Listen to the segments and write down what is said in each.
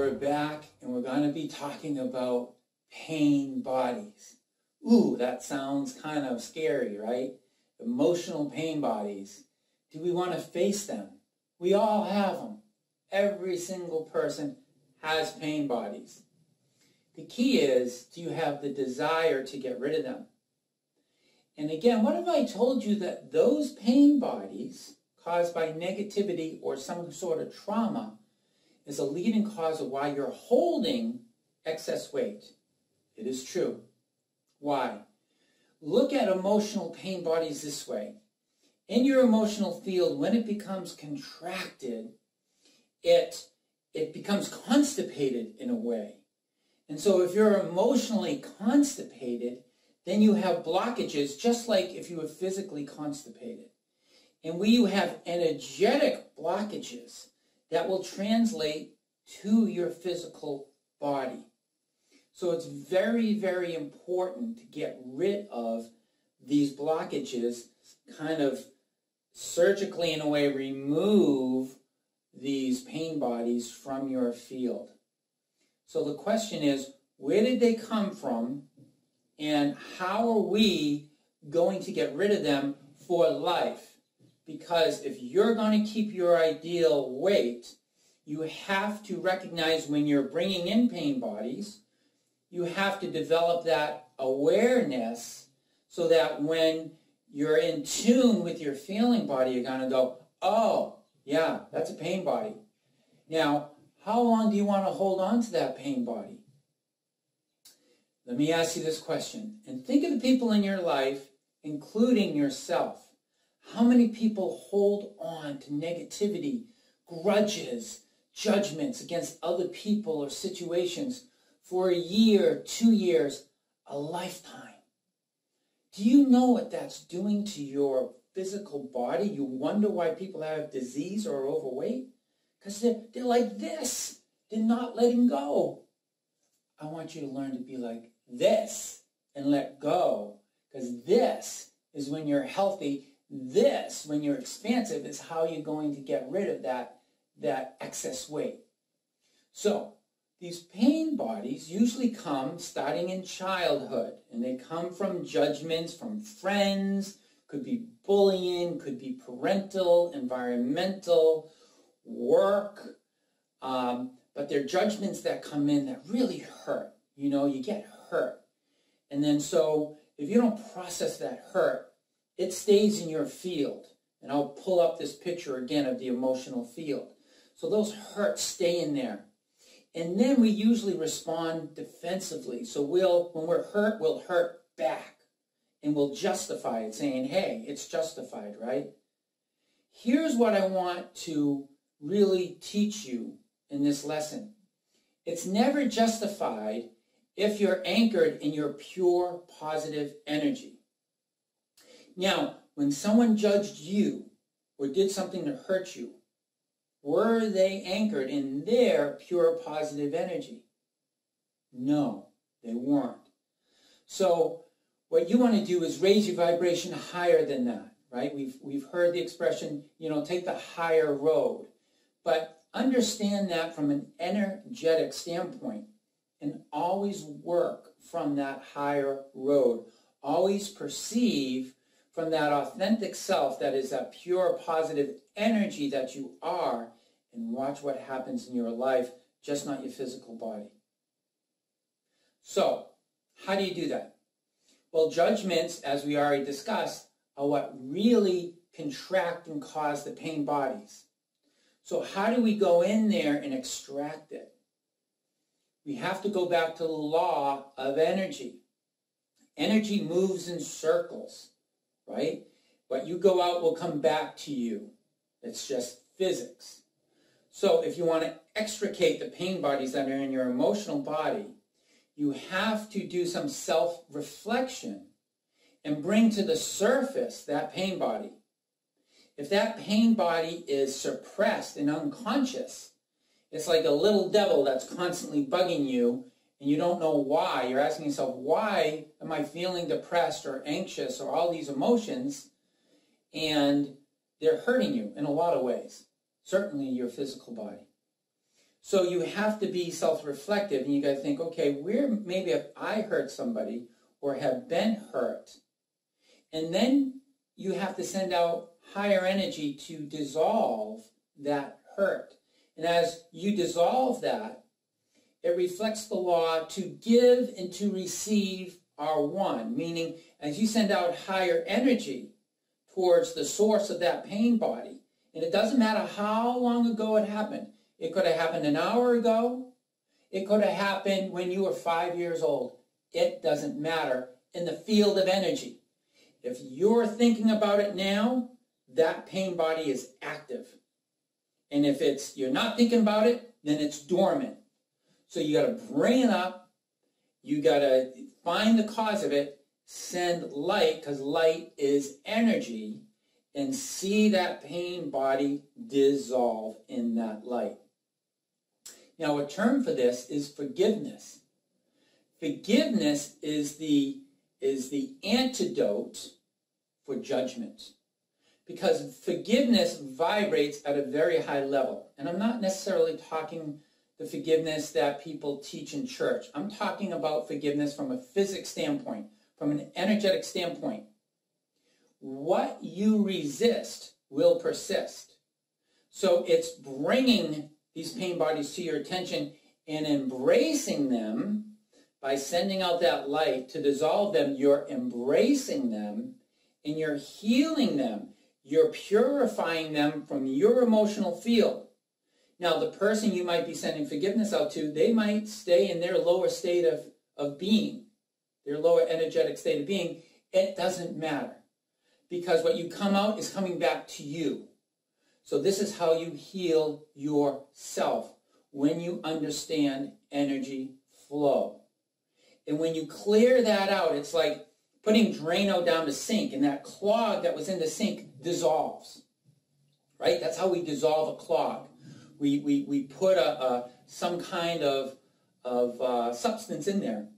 we're back and we're going to be talking about pain bodies. Ooh, that sounds kind of scary, right? Emotional pain bodies. Do we want to face them? We all have them. Every single person has pain bodies. The key is, do you have the desire to get rid of them? And again, what if I told you that those pain bodies caused by negativity or some sort of trauma is a leading cause of why you're holding excess weight? It is true. Why? Look at emotional pain bodies this way. In your emotional field, when it becomes contracted, it becomes constipated in a way. And so if you're emotionally constipated, then you have blockages, just like if you were physically constipated. And when you have energetic blockages, that will translate to your physical body. So it's very, very important to get rid of these blockages, kind of surgically in a way remove these pain bodies from your field. So the question is, where did they come from and how are we going to get rid of them for life? Because if you're going to keep your ideal weight, you have to recognize when you're bringing in pain bodies, you have to develop that awareness so that when you're in tune with your feeling body, you're going to go, oh, yeah, that's a pain body. Now, how long do you want to hold on to that pain body? Let me ask you this question. And think of the people in your life, including yourself. How many people hold on to negativity, grudges, judgments against other people or situations for a year, 2 years, a lifetime? Do you know what that's doing to your physical body? You wonder why people have disease or are overweight? Because they're like this. They're not letting go. I want you to learn to be like this and let go. Because this is when you're healthy. This, when you're expansive, is how you're going to get rid of that excess weight. So, these pain bodies usually come starting in childhood, and they come from judgments from friends, could be bullying, could be parental, environmental, work, but they're judgments that come in that really hurt. You know, you get hurt. And then so, if you don't process that hurt, it stays in your field. And I'll pull up this picture again of the emotional field. So those hurts stay in there. And then we usually respond defensively. So when we're hurt, we'll hurt back. And we'll justify it, saying, hey, it's justified, right? Here's what I want to really teach you in this lesson. It's never justified if you're anchored in your pure positive energy. Now, when someone judged you or did something to hurt you, were they anchored in their pure positive energy? No, they weren't. So what you want to do is raise your vibration higher than that, right? We've heard the expression, you know, take the higher road. But understand that from an energetic standpoint and always work from that higher road. Always perceive from that authentic self that is that pure positive energy that you are, and watch what happens in your life, just not your physical body. So, how do you do that? Well, judgments, as we already discussed, are what really contract and cause the pain bodies. So how do we go in there and extract it? We have to go back to the law of energy. Energy moves in circles, right? What you go out will come back to you. It's just physics. So if you want to extricate the pain bodies that are in your emotional body, you have to do some self-reflection and bring to the surface that pain body. If that pain body is suppressed and unconscious, it's like a little devil that's constantly bugging you, and you don't know why. You're asking yourself, why am I feeling depressed or anxious or all these emotions? And they're hurting you in a lot of ways, certainly your physical body. So you have to be self-reflective, and you got to think, okay, where maybe have I hurt somebody or have been hurt? And then you have to send out higher energy to dissolve that hurt. And as you dissolve that, it reflects the law to give and to receive are one, meaning as you send out higher energy towards the source of that pain body, and it doesn't matter how long ago it happened. It could have happened an hour ago. It could have happened when you were 5 years old. It doesn't matter in the field of energy. If you're thinking about it now, that pain body is active. And if you're not thinking about it, then it's dormant. So you got to bring it up. You got to find the cause of it, send light, because light is energy, and see that pain body dissolve in that light. Now, a term for this is forgiveness. Forgiveness is the antidote for judgment, because forgiveness vibrates at a very high level. And I'm not necessarily talking the forgiveness that people teach in church. I'm talking about forgiveness from a physics standpoint, from an energetic standpoint. What you resist will persist. So it's bringing these pain bodies to your attention and embracing them by sending out that light to dissolve them. You're embracing them and you're healing them. You're purifying them from your emotional field. Now, the person you might be sending forgiveness out to, they might stay in their lower state of being, their lower energetic state of being. It doesn't matter, because what you come out is coming back to you. So this is how you heal yourself, when you understand energy flow. And when you clear that out, it's like putting Drano down the sink, and that clog that was in the sink dissolves. Right? That's how we dissolve a clog. We put some kind of substance in there,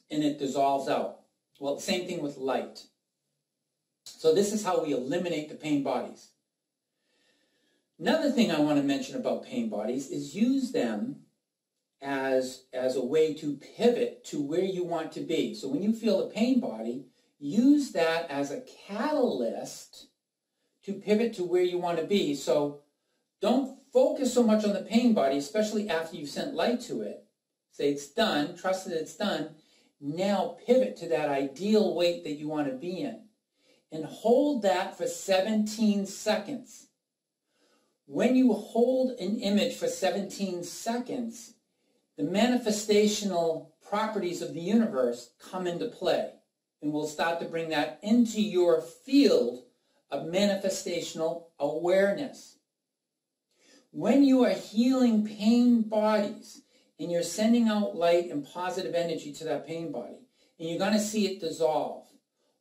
and it dissolves out. Well, same thing with light. So this is how we eliminate the pain bodies. Another thing I want to mention about pain bodies is use them as a way to pivot to where you want to be. So when you feel a pain body, use that as a catalyst to pivot to where you want to be. So don't focus so much on the pain body, especially after you've sent light to it. Say it's done, trust that it's done. Now pivot to that ideal weight that you want to be in. And hold that for 17 seconds. When you hold an image for 17 seconds, the manifestational properties of the universe come into play. And we'll start to bring that into your field of manifestational awareness. When you are healing pain bodies and you're sending out light and positive energy to that pain body, and you're going to see it dissolve,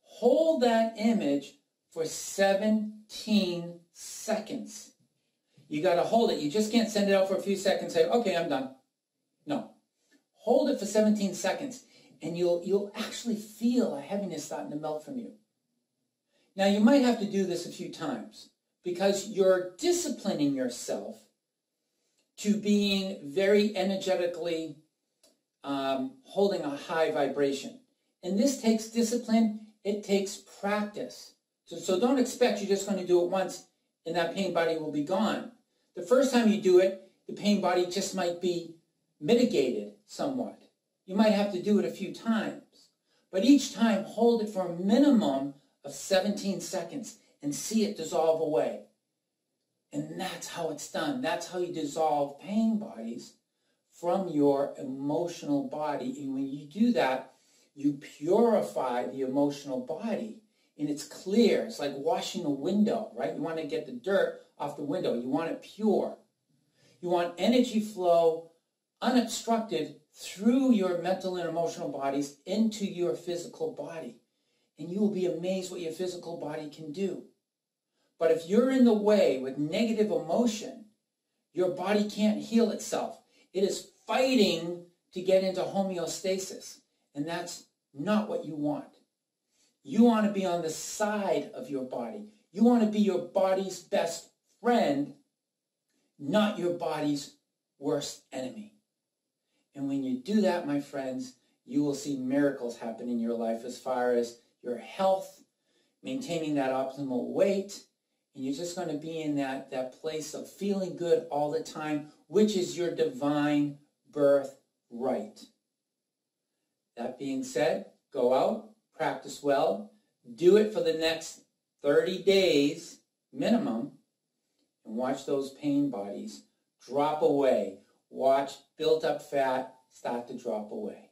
hold that image for 17 seconds. You got to hold it. You just can't send it out for a few seconds and say, okay, I'm done. No. Hold it for 17 seconds, and you'll actually feel a heaviness starting to melt from you. Now, you might have to do this a few times, because you're disciplining yourself to being very energetically holding a high vibration. And this takes discipline. It takes practice. So don't expect you're just going to do it once and that pain body will be gone. The first time you do it, the pain body just might be mitigated somewhat. You might have to do it a few times. But each time, hold it for a minimum of 17 seconds and see it dissolve away. And that's how it's done. That's how you dissolve pain bodies from your emotional body. And when you do that, you purify the emotional body. And it's clear. It's like washing a window, right? You want to get the dirt off the window. You want it pure. You want energy flow unobstructed through your mental and emotional bodies into your physical body. And you will be amazed what your physical body can do. But if you're in the way with negative emotion, your body can't heal itself. It is fighting to get into homeostasis. And that's not what you want. You want to be on the side of your body. You want to be your body's best friend, not your body's worst enemy. And when you do that, my friends, you will see miracles happen in your life as far as your health, maintaining that optimal weight, and you're just going to be in that place of feeling good all the time, which is your divine birthright. That being said, go out, practice well, do it for the next 30 days minimum, and watch those pain bodies drop away. Watch built up fat start to drop away.